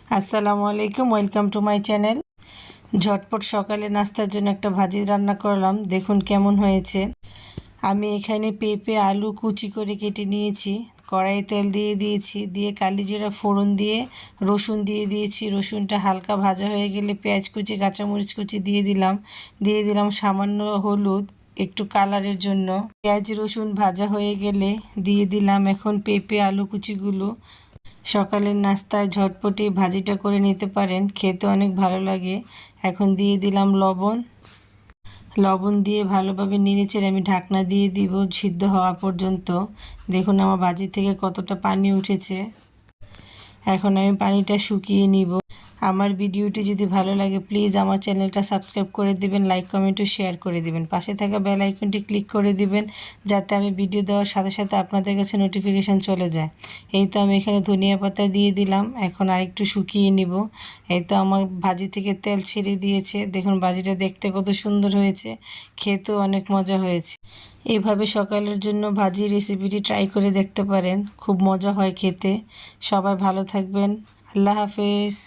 আসসালামু আলাইকুম, welcome to my channel. ঝটপট সকালে নাস্তার জন্য একটা ভাজি রান্না করলাম, দেখুন কেমন হয়েছে। আমি এখানে পেঁপে আলু কুচি করে কেটে নিয়েছি, কড়াইয়ে তেল দিয়ে দিয়েছি, দিয়ে কালিজিরা ফোড়ন দিয়ে রসুন দিয়ে দিয়েছি। রসুনটা হালকা ভাজা হয়ে গেলে পেঁয়াজ কুচি কাঁচামরিচ কুচি দিয়ে দিলাম সামান্য হলুদ একটু কালারের জন্য। পেঁয়াজ রসুন ভাজা হয়ে গেলে দিয়ে দিলাম এখন পেঁপে আলু কুচিগুলো। সকালের নাস্তায় ঝটপটি ভাজিটা করে নিতে পারেন, খেতে অনেক ভালো লাগে। এখন দিয়ে দিলাম লবণ। লবণ দিয়ে ভালোভাবে নেড়েচেড়ে আমি ঢাকনা দিয়ে দিব সিদ্ধ হওয়া পর্যন্ত। দেখুন আমার ভাজি থেকে কতটা পানি উঠেছে। এখন আমি পানিটা শুকিয়ে নিব। আমার ভিডিওটি যদি ভালো লাগে প্লিজ আমার চ্যানেলটা সাবস্ক্রাইব করে দিবেন, লাইক কমেন্ট ও শেয়ার করে দিবেন। পাশে থাকা বেল আইকনটি ক্লিক করে দিবেন যাতে আমি ভিডিও দেওয়ার সাথে সাথে আপনাদের কাছে নোটিফিকেশান চলে যায়। এই তো আমি এখানে ধনিয়া পাতা দিয়ে দিলাম, এখন আরেকটু শুকিয়ে নিব। এই তো আমার ভাজি থেকে তেল ছেড়ে দিয়েছে, দেখুন ভাজিটা দেখতে কত সুন্দর হয়েছে, খেতেও অনেক মজা হয়েছে। এইভাবে সকালের জন্য ভাজি রেসিপিটি ট্রাই করে দেখতে পারেন, খুব মজা হয় খেতে। সবাই ভালো থাকবেন, আল্লাহ হাফেজ।